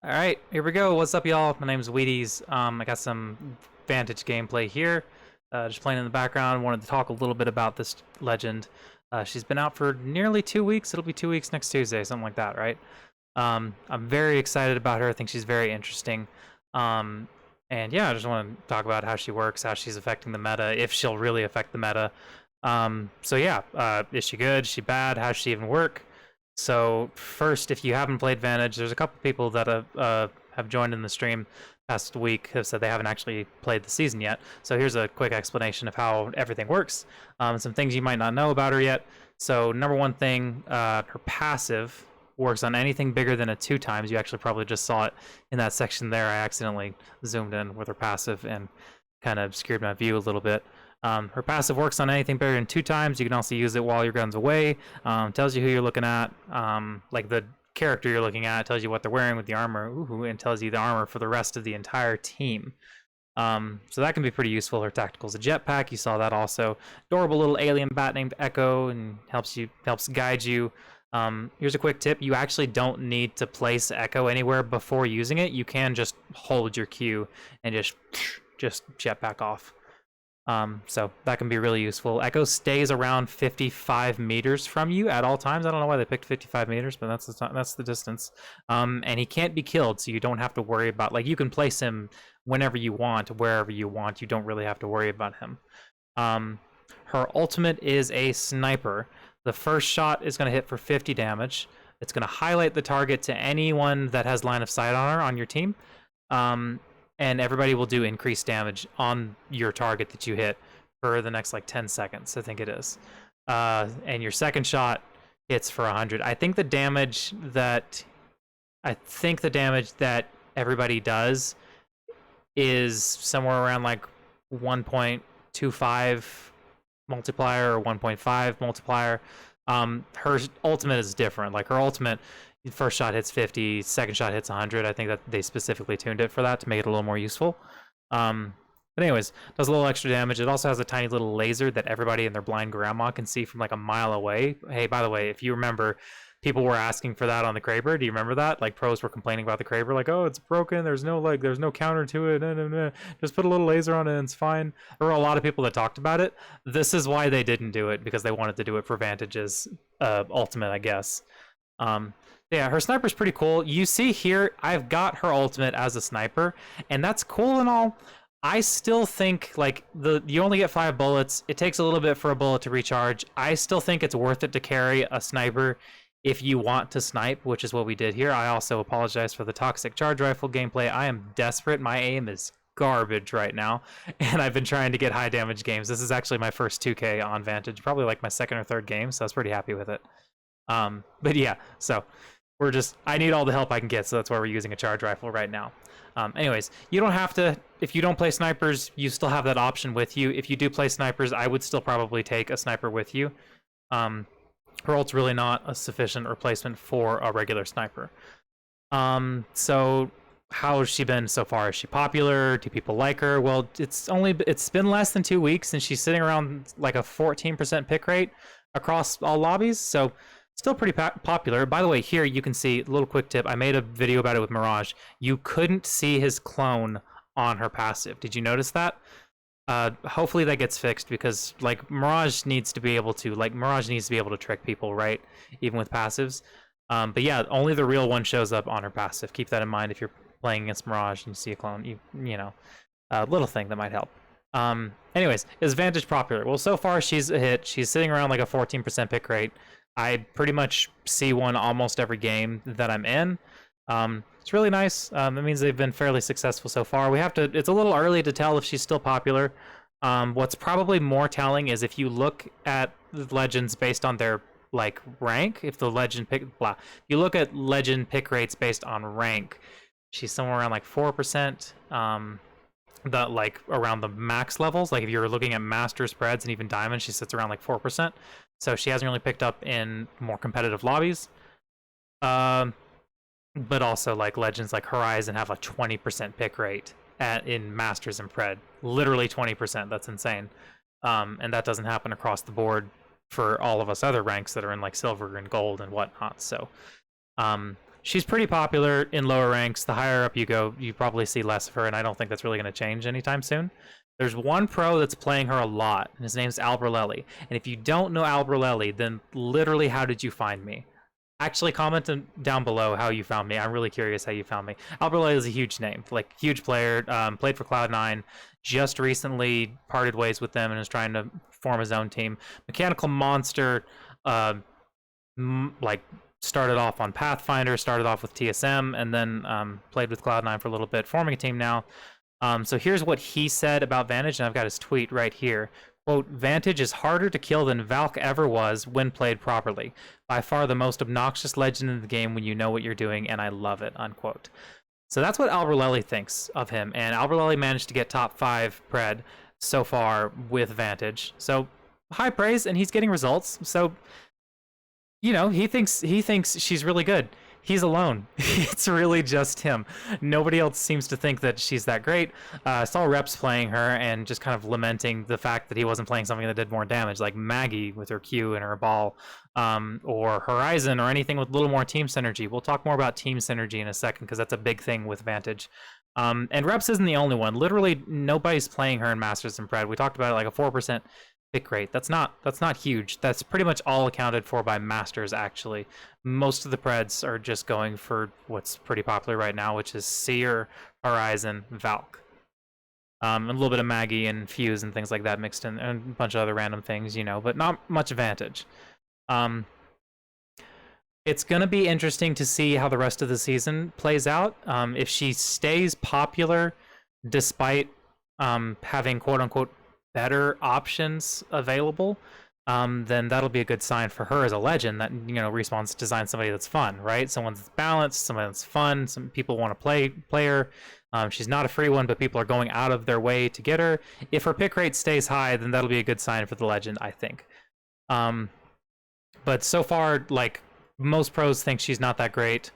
All right, here we go. What's up, y'all? My name's Wheaties. I got some Vantage gameplay here. Just playing in the background. Wanted to talk a little bit about this legend. She's been out for nearly 2 weeks. It'll be 2 weeks next Tuesday, something like that, right? I'm very excited about her. I think she's very interesting. And yeah, I just want to talk about how she works, how she's affecting the meta, if she'll really affect the meta. So yeah, is she good? Is she bad? How does she even work? So first, if you haven't played Vantage, there's a couple people that have joined in the stream past week have said they haven't actually played the season yet. So here's a quick explanation of how everything works. Some things you might not know about her yet. So number one thing, her passive works on anything bigger than a 2x. You actually probably just saw it in that section there. I accidentally zoomed in with her passive and kind of obscured my view a little bit. Her passive works on anything bigger than 2x. You can also use it while your gun's away. Tells you who you're looking at, like the character you're looking at. It tells you what they're wearing with the armor, and tells you the armor for the rest of the entire team. So that can be pretty useful. Her tactical's a jetpack. You saw that also. Adorable little alien bat named Echo, and helps guide you. Here's a quick tip. You actually don't need to place Echo anywhere before using it. You can just hold your Q and just jetpack off. So that can be really useful. Echo stays around 55 meters from you at all times. I don't know why they picked 55 meters, but that's the distance. And he can't be killed, so you don't have to worry about, like, you can place him whenever you want, wherever you want. You don't really have to worry about him. Her ultimate is a sniper. The first shot is going to hit for 50 damage. It's going to highlight the target to anyone that has line of sight on her on your team. And everybody will do increased damage on your target that you hit for the next like 10 seconds, I think it is. And your second shot hits for 100. I think the damage that everybody does is somewhere around like 1.25 multiplier or 1.5 multiplier. Her ultimate is different. Like, her ultimate, first shot hits 50, second shot hits 100. I think that they specifically tuned it for that to make it a little more useful. But anyways, does a little extra damage. It also has a tiny little laser that everybody and their blind grandma can see from like a mile away. Hey, by the way, if you remember, people were asking for that on the Kraber. Do you remember that? Like, pros were complaining about the Kraber, like, oh, it's broken. There's no counter to it. No. Just put a little laser on it and it's fine. There were a lot of people that talked about it. This is why they didn't do it, because they wanted to do it for Vantage's ultimate, I guess. Yeah, her sniper's pretty cool. You see here, I've got her ultimate as a sniper, and that's cool and all. I still think, like, you only get 5 bullets. It takes a little bit for a bullet to recharge. I still think it's worth it to carry a sniper if you want to snipe, which is what we did here. I also apologize for the toxic charge rifle gameplay. I am desperate. My aim is garbage right now, and I've been trying to get high damage games. This is actually my first 2K on Vantage, probably like my second or third game, so I was pretty happy with it. But yeah, so I need all the help I can get, so that's why we're using a charge rifle right now. Anyways, you don't have to, if you don't play snipers, you still have that option with you. If you do play snipers, I would still probably take a sniper with you. Her ult's really not a sufficient replacement for a regular sniper. So how has she been so far? Is she popular? Do people like her? Well, it's been less than 2 weeks, and she's sitting around like a 14% pick rate across all lobbies, so still pretty popular. By the way, here you can see a little quick tip. I made a video about it with Mirage. You couldn't see his clone on her passive. Did you notice that? Hopefully that gets fixed, because like Mirage needs to be able to trick people, right? Even with passives. But yeah, only the real one shows up on her passive. Keep that in mind if you're playing against Mirage and you see a clone. You know, a little thing that might help. Anyways, is Vantage popular? Well, so far she's a hit. She's sitting around like a 14% pick rate. I pretty much see one almost every game that I'm in. It's really nice. That means they've been fairly successful so far. It's a little early to tell if she's still popular. What's probably more telling is if you look at the legends based on their like rank, if you look at legend pick rates based on rank, she's somewhere around like 4%. Like around the max levels, like if you're looking at master spreads and even diamonds, she sits around like 4%. So she hasn't really picked up in more competitive lobbies. But also like legends like Horizon have a 20% pick rate in masters and pred, literally 20%. That's insane. And that doesn't happen across the board for all of us other ranks that are in like silver and gold and whatnot. So she's pretty popular in lower ranks. The higher up you go, you probably see less of her, and I don't think that's really going to change anytime soon. There's one pro that's playing her a lot, and his name's Albrelelli. And if you don't know Albrelelli, then literally, how did you find me? Actually, comment down below how you found me. I'm really curious how you found me. Albrelelli is a huge name, like huge player. Played for Cloud9. Just recently parted ways with them and is trying to form his own team. Mechanical Monster, like started off on Pathfinder, started off with TSM, and then played with Cloud9 for a little bit, forming a team now. So here's what he said about Vantage, and I've got his tweet right here. Quote, Vantage is harder to kill than Valk ever was when played properly. By far the most obnoxious legend in the game when you know what you're doing, and I love it, unquote. So that's what Albrelelli thinks of him, and Albrelelli managed to get top 5 pred so far with Vantage. So high praise, and he's getting results. So, you know, he thinks she's really good. He's alone. It's really just him. Nobody else seems to think that she's that great. I saw reps playing her and just kind of lamenting the fact that he wasn't playing something that did more damage, like Maggie with her Q and her ball, or Horizon, or anything with a little more team synergy. We'll talk more about team synergy in a second, because that's a big thing with Vantage. And reps isn't the only one. Literally, nobody's playing her in Masters and Pred. We talked about it, like a 4% pick rate. That's not huge. That's pretty much all accounted for by Masters, actually. Most of the Preds are just going for what's pretty popular right now, which is Seer, Horizon, Valk. And a little bit of Maggie and Fuse and things like that mixed in, and a bunch of other random things, you know, but not much Vantage. It's going to be interesting to see how the rest of the season plays out. If she stays popular despite having quote-unquote better options available, then that'll be a good sign for her as a legend, that, you know, Respawn's designed somebody that's fun, right? Someone that's balanced, someone that's fun, some people want to play her. She's not a free one, but people are going out of their way to get her. If her pick rate stays high, then that'll be a good sign for the legend, I think. But so far, like, most pros think she's not that great.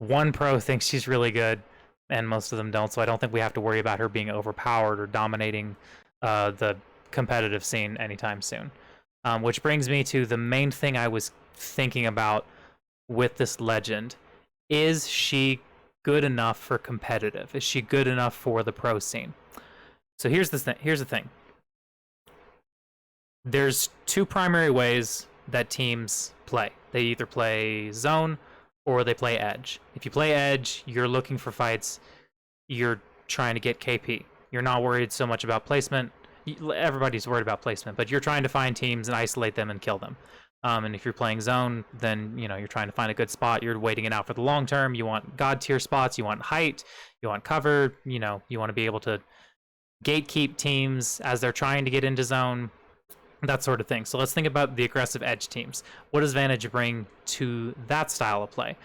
One pro thinks she's really good, and most of them don't, so I don't think we have to worry about her being overpowered or dominating the competitive scene anytime soon. Which brings me to the main thing I was thinking about with this legend. Is she good enough for competitive? Is she good enough for the pro scene? So here's the thing. There's 2 primary ways that teams play. They either play zone or they play edge. If you play edge, you're looking for fights. You're trying to get KP. You're not worried so much about placement. Everybody's worried about placement, but you're trying to find teams and isolate them and kill them. And if you're playing zone, then, you know, you're trying to find a good spot. You're waiting it out for the long term. You want god tier spots. You want height. You want cover. You know, you want to be able to gatekeep teams as they're trying to get into zone. That sort of thing. So let's think about the aggressive edge teams. What does Vantage bring to that style of play?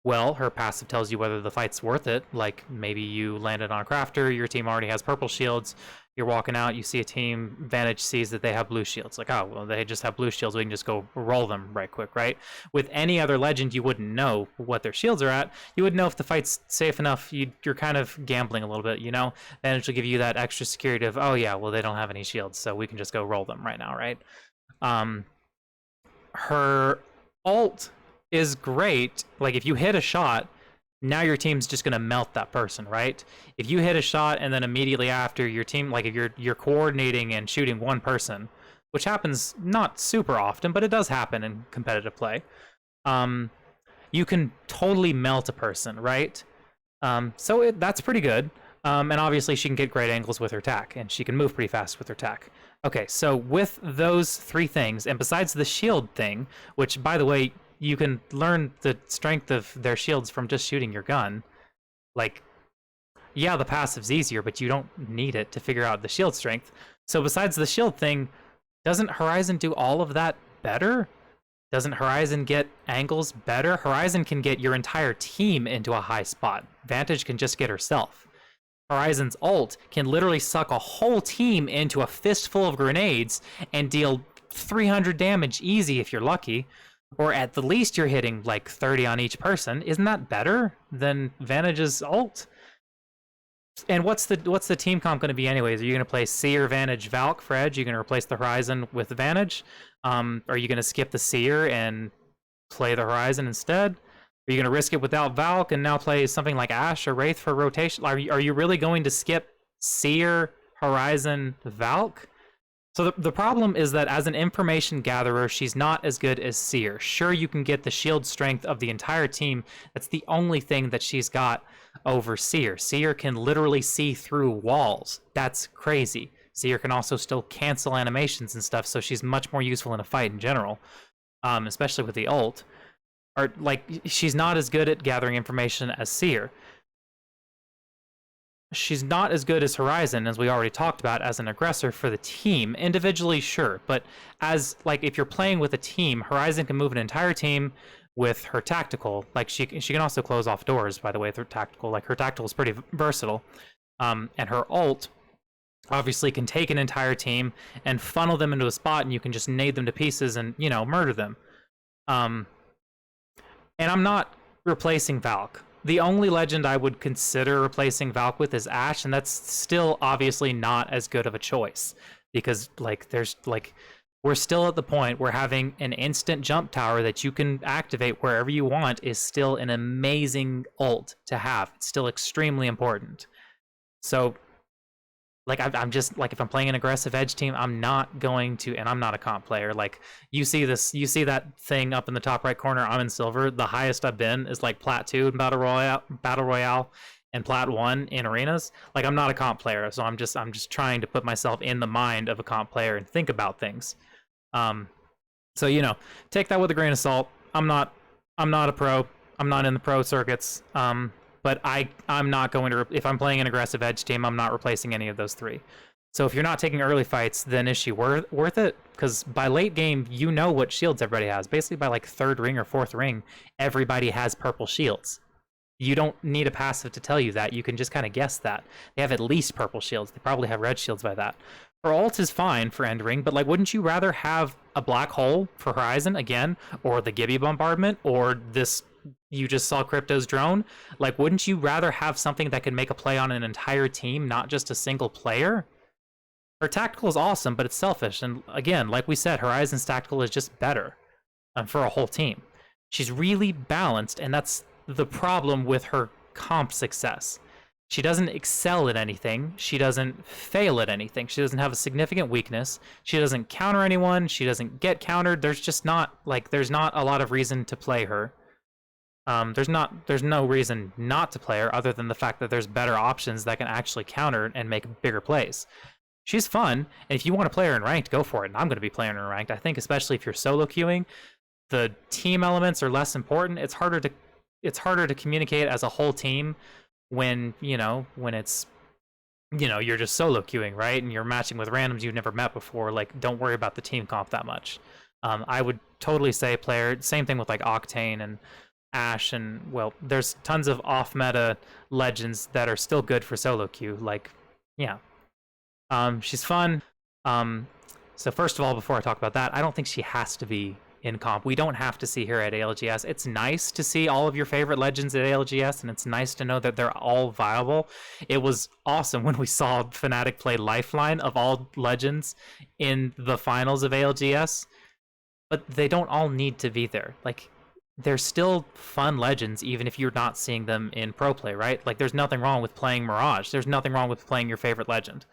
Well, her passive tells you whether the fight's worth it. Like, maybe you landed on a crafter, your team already has purple shields, you're walking out, you see a team, Vantage sees that they have blue shields. Like, oh, well, they just have blue shields, we can just go roll them right quick, right? With any other legend, you wouldn't know what their shields are at. You wouldn't know if the fight's safe enough. You're kind of gambling a little bit, you know? Vantage will give you that extra security of, oh yeah, well, they don't have any shields, so we can just go roll them right now, right? Her ult is great. Like, if you hit a shot, now your team's just gonna melt that person, right? If you hit a shot and then immediately after your team, like, if you're coordinating and shooting one person, which happens not super often, but it does happen in competitive play, you can totally melt a person, right? So that's pretty good. And obviously she can get great angles with her tack, and she can move pretty fast with her tack. Okay, so with those 3 things, and besides the shield thing, which, by the way, you can learn the strength of their shields from just shooting your gun. Like, yeah, the passive's easier, but you don't need it to figure out the shield strength. So besides the shield thing, doesn't Horizon do all of that better? Doesn't Horizon get angles better? Horizon can get your entire team into a high spot. Vantage can just get herself. Horizon's ult can literally suck a whole team into a fistful of grenades and deal 300 damage easy if you're lucky. Or at the least you're hitting like 30 on each person. Isn't that better than Vantage's ult? And what's the team comp going to be anyways? Are you going to play Seer, Vantage, Valk for Edge? Are you going to replace the Horizon with the Vantage? Are you going to skip the Seer and play the Horizon instead? Are you going to risk it without Valk and now play something like Ashe or Wraith for rotation? Are you really going to skip Seer, Horizon, Valk? So the problem is that as an information gatherer, she's not as good as Seer. Sure, you can get the shield strength of the entire team. That's the only thing that she's got over Seer. Seer can literally see through walls. That's crazy. Seer can also still cancel animations and stuff, so she's much more useful in a fight in general, especially with the ult. Or, like, she's not as good at gathering information as Seer. She's not as good as Horizon, as we already talked about, as an aggressor for the team. Individually, sure, but as, like, if you're playing with a team, Horizon can move an entire team with her tactical. Like, she can also close off doors, by the way, with her tactical. Like, her tactical is pretty versatile. And her ult obviously can take an entire team and funnel them into a spot, and you can just nade them to pieces and, you know, murder them. And I'm not replacing Valk. The only legend I would consider replacing Valk with is Ashe, and that's still obviously not as good of a choice. Because, like, we're still at the point where having an instant jump tower that you can activate wherever you want is still an amazing ult to have. It's still extremely important. So, like, I'm just, like, if I'm playing an aggressive edge team, I'm not going to, and I'm not a comp player. Like, you see that thing up in the top right corner, I'm in silver. The highest I've been is, like, Plat 2 in Battle Royale, and Plat 1 in arenas. Like, I'm not a comp player, so I'm just trying to put myself in the mind of a comp player and think about things. So, you know, take that with a grain of salt. I'm not a pro. I'm not in the pro circuits. But I'm not going to, if I'm playing an aggressive edge team, I'm not replacing any of those three. So if you're not taking early fights, then is she worth it? Because by late game, you know what shields everybody has. Basically by like third ring or fourth ring, everybody has purple shields. You don't need a passive to tell you that. You can just kind of guess that. They have at least purple shields. They probably have red shields by that. Her ult is fine for end ring, but, like, wouldn't you rather have a black hole for Horizon again, or the Gibby bombardment, or this, you just saw Crypto's drone? Like, wouldn't you rather have something that can make a play on an entire team, not just a single player? Her tactical is awesome, but it's selfish. And again, like we said, Horizon's tactical is just better for a whole team. She's really balanced, and that's the problem with her comp success. She doesn't excel at anything. She doesn't fail at anything. She doesn't have a significant weakness. She doesn't counter anyone. She doesn't get countered. There's just not, like, there's not a lot of reason to play her. There's no reason not to play her other than the fact that there's better options that can actually counter and make bigger plays. She's fun, and if you want to play her in ranked, go for it. And I'm going to be playing her in ranked. I think especially if you're solo queuing, the team elements are less important. It's harder to communicate as a whole team when, you know, when it's, you know, you're just solo queuing, right? And you're matching with randoms you've never met before. Like, don't worry about the team comp that much. I would totally say player, same thing with like Octane and Ashe, and, well, there's tons of off-meta legends that are still good for solo queue. Like, yeah. She's fun. So first of all, before I talk about that, I don't think she has to be in comp. We don't have to see her at ALGS. It's nice to see all of your favorite legends at ALGS, and it's nice to know that they're all viable. It was awesome when we saw Fnatic play Lifeline of all legends in the finals of ALGS, but they don't all need to be there. Like, they're still fun legends, even if you're not seeing them in pro play, right? Like, there's nothing wrong with playing Mirage. There's nothing wrong with playing your favorite legend.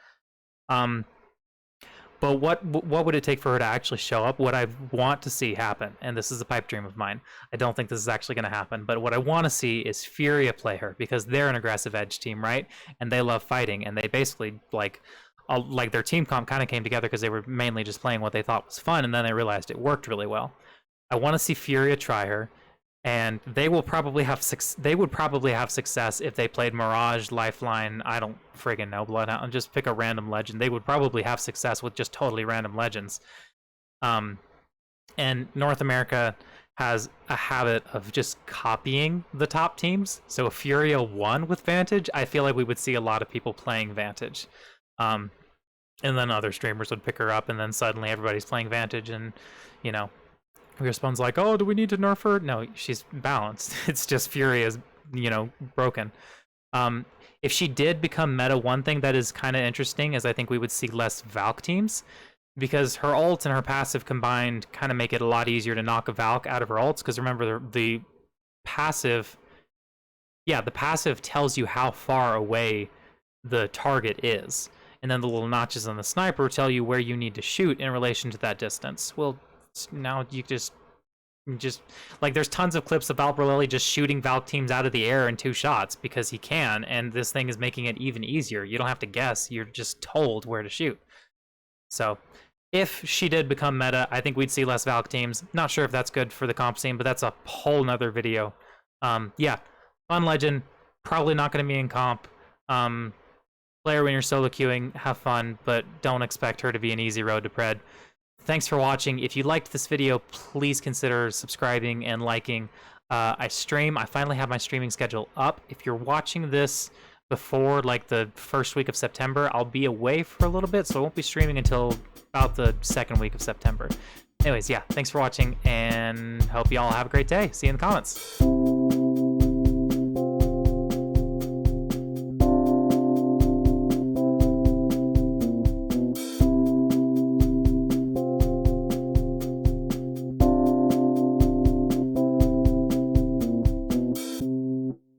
But what would it take for her to actually show up? What I want to see happen, and this is a pipe dream of mine, I don't think this is actually going to happen, but what I want to see is Furia play her, because they're an aggressive edge team, right? And they love fighting, and they basically, like their team comp kind of came together because they were mainly just playing what they thought was fun, and then they realized it worked really well. I want to see Furia try her, and they would probably have success if they played Mirage, Lifeline, I don't friggin' know, Bloodhound, just pick a random legend. They would probably have success with just totally random legends. And North America has a habit of just copying the top teams. So if Furia won with Vantage, I feel like we would see a lot of people playing Vantage. And then other streamers would pick her up, and then suddenly everybody's playing Vantage, and, you know, Respawn's like, oh, do we need to nerf her? No, she's balanced. It's just Fury is, you know, broken. If she did become meta, one thing that is kind of interesting is I think we would see less Valk teams, because her ult and her passive combined kind of make it a lot easier to knock a Valk out of her ults, because remember, the passive, yeah, the passive tells you how far away the target is. And then the little notches on the sniper tell you where you need to shoot in relation to that distance. Well, now you just like, there's tons of clips of Valkyrie Lily just shooting Valk teams out of the air in 2 shots because he can, and this thing is making it even easier. You don't have to guess, you're just told where to shoot. So if she did become meta, I think we'd see less Valk teams. Not sure if that's good for the comp scene, but that's a whole nother video. Yeah, fun legend, probably not going to be in comp. Player when you're solo queuing, have fun, but don't expect her to be an easy road to pred. Thanks for watching. If you liked this video, please consider subscribing and liking. I finally have my streaming schedule up. If you're watching this before like the first week of September, I'll be away for a little bit, so I won't be streaming until about the second week of September. Anyways, yeah, thanks for watching, and hope you all have a great day. See you in the comments.